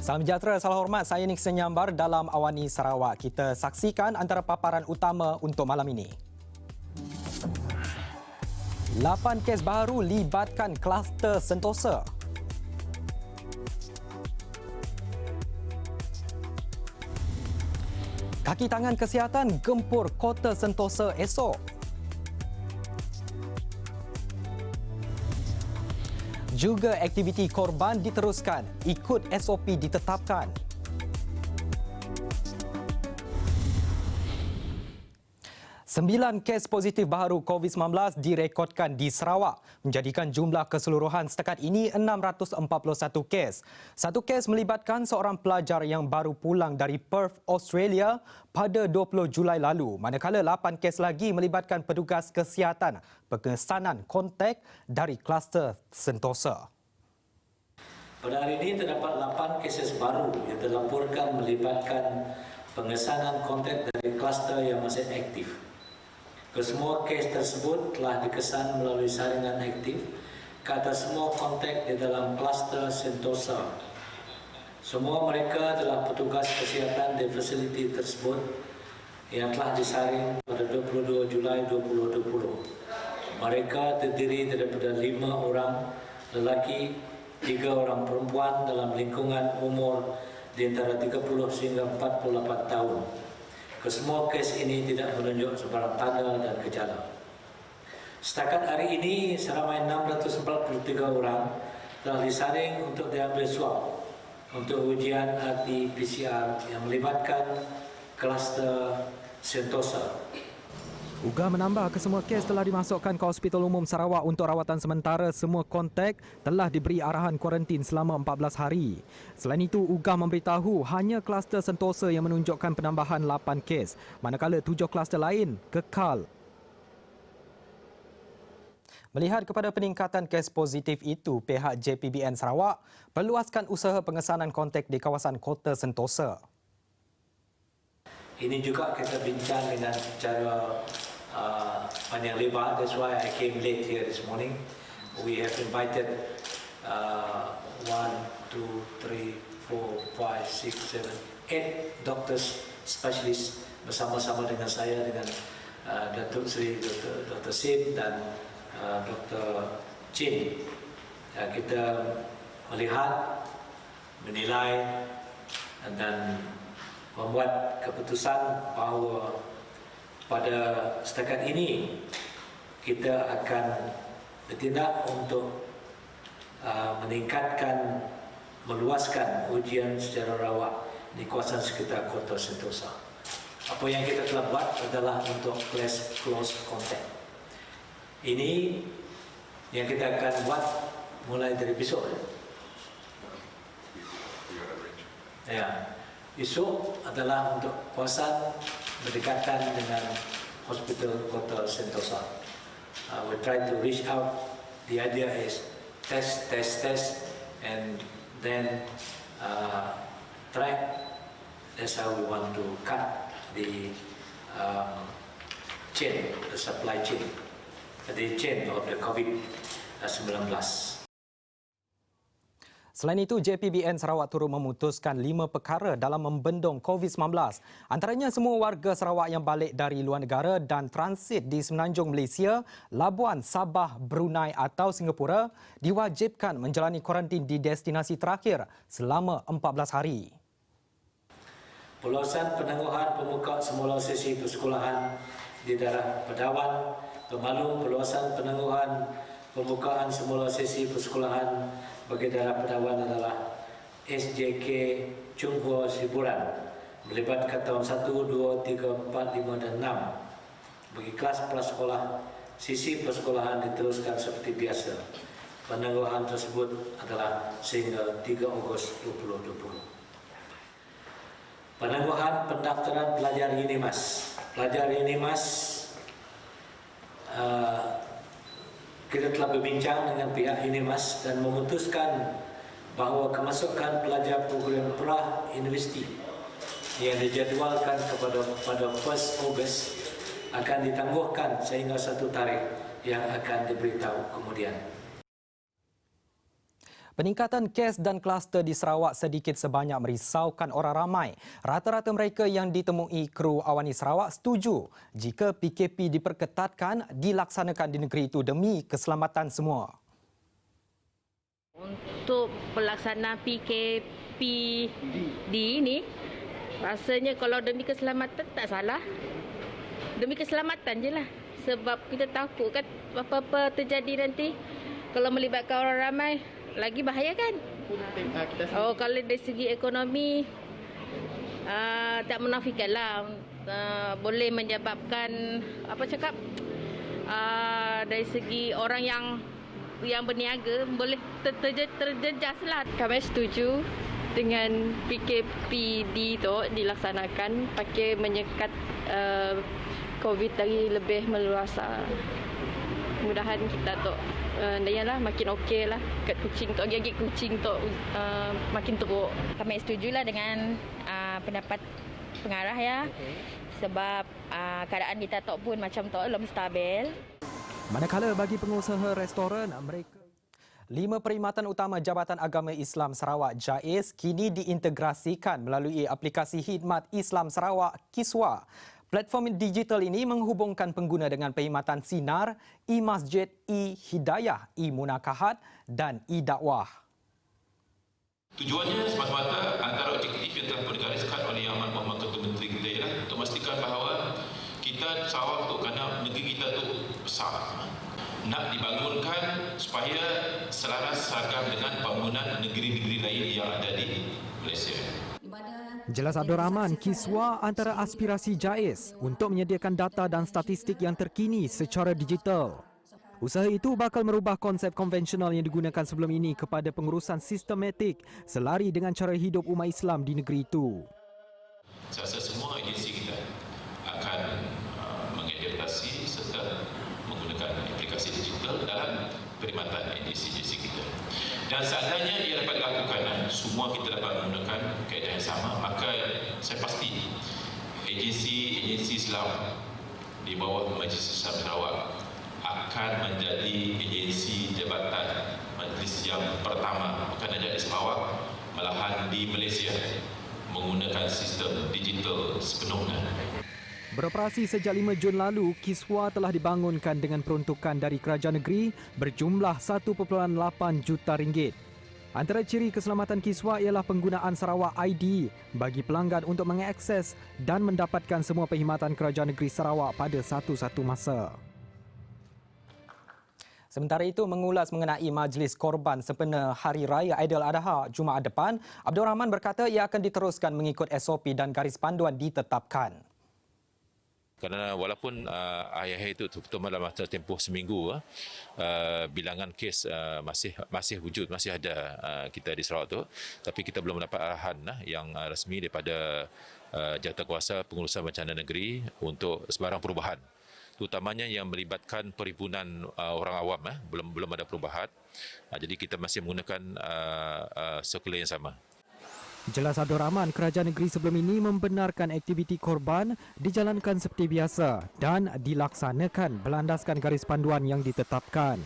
Salam sejahtera, salam hormat. Saya Nixon Nyambar dalam Awani Sarawak. Kita saksikan antara paparan utama untuk malam ini. 8 kes baru libatkan kluster Sentosa. Kaki tangan kesihatan gempur Kota Sentosa esok. Juga aktiviti korban diteruskan, ikut SOP ditetapkan. Sembilan kes positif baru COVID-19 direkodkan di Sarawak, menjadikan jumlah keseluruhan setakat ini 641 kes. Satu kes melibatkan seorang pelajar yang baru pulang dari Perth, Australia pada 20 Julai lalu, manakala 8 kes lagi melibatkan petugas kesihatan pengesanan kontak dari kluster Sentosa. Pada hari ini terdapat 8 kes baru yang dilaporkan melibatkan pengesanan kontak dari kluster yang masih aktif. Kesemua kes tersebut telah dikesan melalui saringan aktif ke atas semua kontak di dalam kluster Sentosa. Semua mereka adalah petugas kesihatan di fasiliti tersebut yang telah disaring pada 22 Julai 2020. Mereka terdiri daripada 5 orang lelaki, 3 orang perempuan dalam lingkungan umur di antara 30 sehingga 48 tahun. Kesemua kes ini tidak menunjuk sebarang tanda dan gejala. Setakat hari ini, seramai 643 orang telah disaring untuk diambil swab untuk ujian RT-PCR yang melibatkan kluster Sentosa. UGA menambah kesemua kes telah dimasukkan ke Hospital Umum Sarawak untuk rawatan sementara. Semua kontak telah diberi arahan kuarantin selama 14 hari. Selain itu, UGA memberitahu hanya kluster Sentosa yang menunjukkan penambahan 8 kes, manakala 7 kluster lain kekal. Melihat kepada peningkatan kes positif itu, pihak JPBN Sarawak perluaskan usaha pengesanan kontak di kawasan Kota Sentosa. Ini juga kita bincang dengan cara panjang lebar. That's why I came late here this morning. We have invited 1, 2, 3, 4, 5, 6, 7, 8 doctors, specialists bersama-sama dengan saya, dengan Datuk Seri Dr. Sim dan Dr. Chin. Kita melihat, menilai dan membuat keputusan bahawa pada setakat ini kita akan bertindak untuk meningkatkan, meluaskan ujian secara rawat di kawasan sekitar Kota Sentosa. Apa yang kita telah buat adalah untuk close contact. Ini yang kita akan buat mulai dari besok. Ya. Esok adalah untuk kawasan berdekatan dengan Hospital Kota Sentosa. We try to reach out. The idea is test, and then track. That's how we want to cut the chain, the supply chain, the chain of the COVID-19. Selain itu, JPBN Sarawak turut memutuskan 5 perkara dalam membendung COVID-19. Antaranya semua warga Sarawak yang balik dari luar negara dan transit di Semenanjung Malaysia, Labuan, Sabah, Brunei atau Singapura diwajibkan menjalani kuarantin di destinasi terakhir selama 14 hari. Perluasan penangguhan pembuka semula sesi persekolahan di daerah Pedawan, Pemalu, perluasan penangguhan pembukaan semula sesi persekolahan bagi daerah Pedawan adalah SJK Chung Hua Siburan melibatkan tahun 1, 2, 3, 4, 5 dan 6. Bagi kelas prasekolah, sisi persekolahan diteruskan seperti biasa. Penangguhan tersebut adalah sehingga 3 Ogos 2020. Penangguhan pendaftaran pelajar UNIMAS. Pelajar UNIMAS kita telah berbincang dengan pihak UNIMAS dan memutuskan bahawa kemasukan pelajar program pra universiti yang dijadualkan pada 1 Ogos akan ditangguhkan sehingga 1 tarikh yang akan diberitahu kemudian. Peningkatan kes dan kluster di Sarawak sedikit sebanyak merisaukan orang ramai. Rata-rata mereka yang ditemui kru Awani Sarawak setuju jika PKP diperketatkan dilaksanakan di negeri itu demi keselamatan semua. Untuk pelaksanaan PKP ini, rasanya kalau demi keselamatan tak salah. Demi keselamatan je lah. Sebab kita takut kan apa-apa terjadi nanti. Kalau melibatkan orang ramai, lagi bahaya kan? Oh, kalau dari segi ekonomi, tak menafikan lah. Boleh menyebabkan, dari segi orang yang berniaga, boleh terjejas lah. Kami setuju dengan PKPD tu dilaksanakan pakai menyekat COVID lagi lebih meluas. Mudahan kita tu makin okey lah. Kat kucing tu, gigit kucing tu makin teruk. Kami setujulah dengan pendapat pengarah ya. Sebab keadaan kita tu pun macam tu belum stabil. Manakala bagi pengusaha restoran, mereka 5 perkhidmatan utama Jabatan Agama Islam Sarawak JAIS kini diintegrasikan melalui aplikasi Khidmat Islam Sarawak Kiswa. Platform digital ini menghubungkan pengguna dengan perkhidmatan Sinar, e-Masjid, e-Hidayah, e-Munakahat dan e-Dakwah. Tujuannya semata-mata antara objektif yang telah digariskan oleh Yang Amat Berhormat Ketua Menteri kita ialah untuk memastikan bahawa kita Sarawak tu, kerana negeri kita tu besar, nak dibangunkan supaya selaras seragam dengan bangunan negeri-negeri lain yang ada di Malaysia. Jelas Abdul Rahman, Kiswa antara aspirasi JAIS untuk menyediakan data dan statistik yang terkini secara digital. Usaha itu bakal merubah konsep konvensional yang digunakan sebelum ini kepada pengurusan sistematik selari dengan cara hidup umat Islam di negeri itu. Saya rasa semua agensi kita akan mengedukasi serta menggunakan aplikasi digital dalam perkhidmatan agensi-agensi kita. Dan seandainya ia dapat dilakukan, semua kita dapat menggunakan kaedah yang sama, maka saya pasti agensi-agensi Islam di bawah Majlis Islam Sarawak akan menjadi agensi jabatan majlis yang pertama, bukan saja di Sarawak, malahan di Malaysia menggunakan sistem digital sepenuhnya. Beroperasi sejak 5 Jun lalu, Kiswa telah dibangunkan dengan peruntukan dari kerajaan negeri berjumlah 1.8 juta ringgit. Antara ciri keselamatan Kiswa ialah penggunaan Sarawak ID bagi pelanggan untuk mengakses dan mendapatkan semua perkhidmatan kerajaan negeri Sarawak pada satu-satu masa. Sementara itu, mengulas mengenai majlis korban sempena Hari Raya Aidiladha Jumaat depan, Abdul Rahman berkata ia akan diteruskan mengikut SOP dan garis panduan ditetapkan. Kerana walaupun hari-hari itu terutama dalam masa tempoh seminggu, bilangan kes masih wujud, masih ada kita di Sarawak tu, tapi kita belum mendapat arahan yang rasmi daripada Jawatankuasa Pengurusan Bencana Negeri untuk sebarang perubahan, terutamanya yang melibatkan perhimpunan orang awam. Belum ada perubahan, jadi kita masih menggunakan circular yang sama. Jelas Abdul Rahman, kerajaan negeri sebelum ini membenarkan aktiviti korban dijalankan seperti biasa dan dilaksanakan berlandaskan garis panduan yang ditetapkan.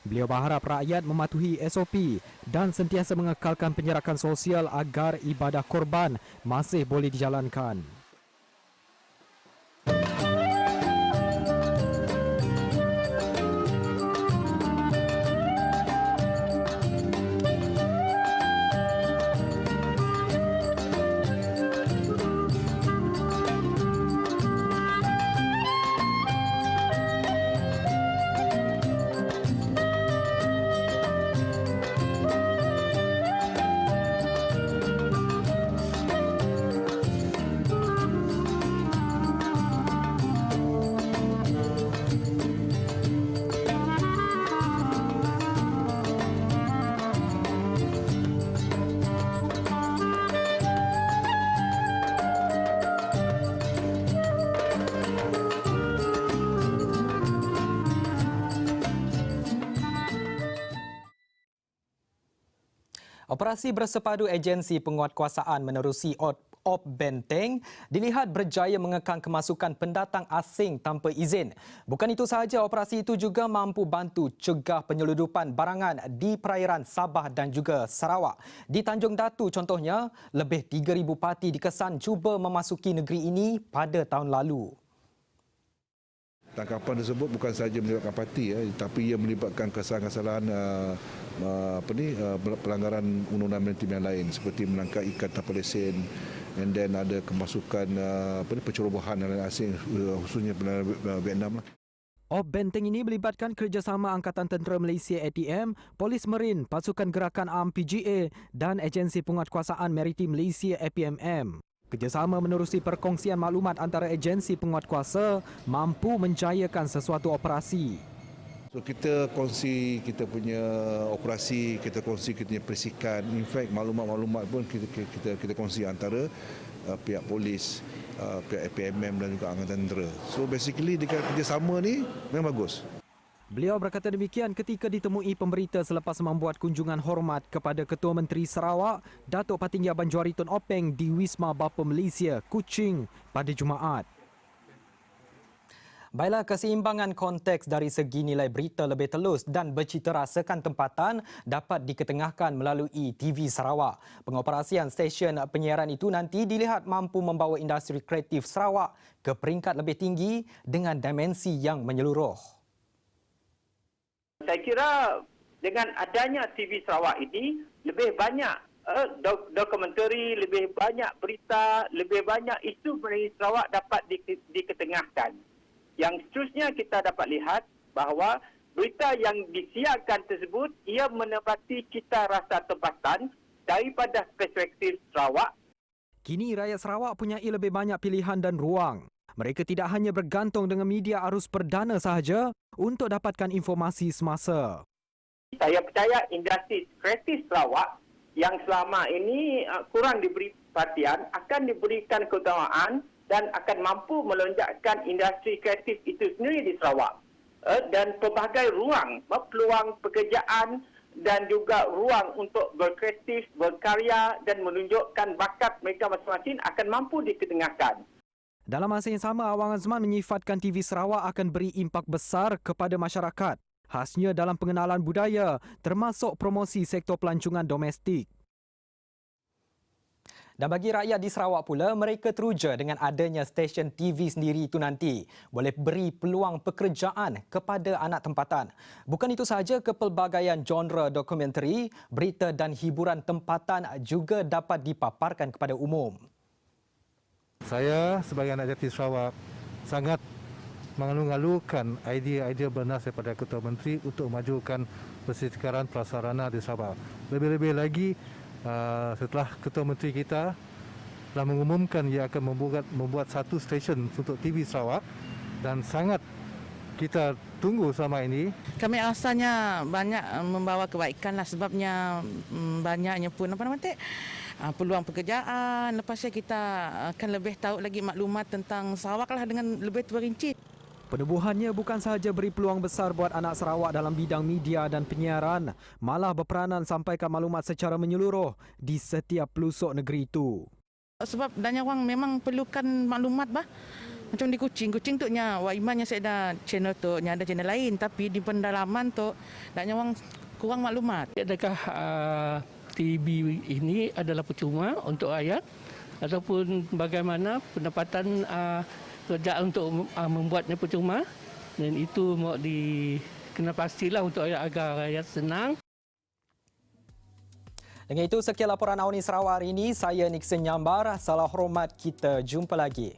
Beliau berharap rakyat mematuhi SOP dan sentiasa mengekalkan penyerakan sosial agar ibadah korban masih boleh dijalankan. Operasi bersepadu agensi penguatkuasaan menerusi Op Benteng dilihat berjaya mengekang kemasukan pendatang asing tanpa izin. Bukan itu sahaja, operasi itu juga mampu bantu cegah penyeludupan barangan di perairan Sabah dan juga Sarawak. Di Tanjung Datu contohnya, lebih 3,000 parti dikesan cuba memasuki negeri ini pada tahun lalu. Tangkapan tersebut bukan sahaja melibatkan parti, tapi ia melibatkan kesalahan-kesalahan pelanggaran undang-undang maritim yang lain seperti menangkap ikan tanpa lesen, and then ada kemasukan pencerobohan dan asing, khususnya Vietnam. Op Benteng ini melibatkan kerjasama Angkatan Tentera Malaysia ATM, Polis Marin, Pasukan Gerakan Am PGA dan Agensi Penguatkuasaan Maritim Malaysia APMM. Kerjasama menerusi perkongsian maklumat antara agensi penguatkuasa mampu menjayakan sesuatu operasi. So kita kongsi kita punya operasi, kita kongsi kita punya perisikan. In fact, maklumat-maklumat pun kita kongsi antara pihak polis, pihak APMM dan juga Angkatan Tentera. So basically dengan kerjasama ni memang bagus. Beliau berkata demikian ketika ditemui pemberita selepas membuat kunjungan hormat kepada Ketua Menteri Sarawak, Datuk Patinggi Abang Johari Tun Openg di Wisma Bapa Malaysia, Kuching pada Jumaat. Baiklah, keseimbangan konteks dari segi nilai berita lebih telus dan bercitarasakan tempatan dapat diketengahkan melalui TV Sarawak. Pengoperasian stesen penyiaran itu nanti dilihat mampu membawa industri kreatif Sarawak ke peringkat lebih tinggi dengan dimensi yang menyeluruh. Saya kira dengan adanya TV Sarawak ini, lebih banyak dokumentari, lebih banyak berita, lebih banyak isu mengenai Sarawak dapat diketengahkan. Yang seterusnya kita dapat lihat bahawa berita yang disiarkan tersebut, ia menepati cita rasa tempatan daripada perspektif Sarawak. Kini rakyat Sarawak punyai lebih banyak pilihan dan ruang. Mereka tidak hanya bergantung dengan media arus perdana sahaja untuk dapatkan informasi semasa. Saya percaya industri kreatif Sarawak yang selama ini kurang diberi perhatian akan diberikan keutamaan dan akan mampu melonjakkan industri kreatif itu sendiri di Sarawak. Dan pelbagai ruang, peluang pekerjaan dan juga ruang untuk berkreatif, berkarya dan menunjukkan bakat mereka masing-masing akan mampu diketengahkan. Dalam masa yang sama, Awang Azman menyifatkan TV Sarawak akan beri impak besar kepada masyarakat. Khasnya dalam pengenalan budaya, termasuk promosi sektor pelancongan domestik. Dan bagi rakyat di Sarawak pula, mereka teruja dengan adanya stesen TV sendiri itu nanti boleh beri peluang pekerjaan kepada anak tempatan. Bukan itu sahaja, kepelbagaian genre dokumentari, berita dan hiburan tempatan juga dapat dipaparkan kepada umum. Saya sebagai anak jati Sarawak sangat mengalu-alukan idea-idea bernas daripada Ketua Menteri untuk memajukan persediaan prasarana di Sarawak. Lebih-lebih lagi setelah Ketua Menteri kita telah mengumumkan ia akan membuat satu stesen untuk TV Sarawak dan sangat kita tunggu selama ini. Kami rasanya banyak membawa kebaikan lah sebabnya banyaknya pun peluang pekerjaan. Lepas itu kita akan lebih tahu lagi maklumat tentang Sarawak lah dengan lebih terperinci. Penubuhannya bukan sahaja beri peluang besar buat anak Sarawak dalam bidang media dan penyiaran, malah berperanan sampaikan maklumat secara menyeluruh di setiap pelosok negeri itu. Sebab banyak orang memang perlukan maklumat bah. Macam di Kuching tu nya Waimannya saya ada channel tu, nya ada channel lain tapi di pendalaman tu banyak orang kurang maklumat. Adakah TV ini adalah percuma untuk rakyat ataupun bagaimana pendapatan kerjaan untuk membuatnya percuma, dan itu mau kena pastilah untuk agar rakyat senang. Dengan itu, sekian laporan Awani Sarawak hari ini. Saya Nixon Nyambar. Salam hormat, kita jumpa lagi.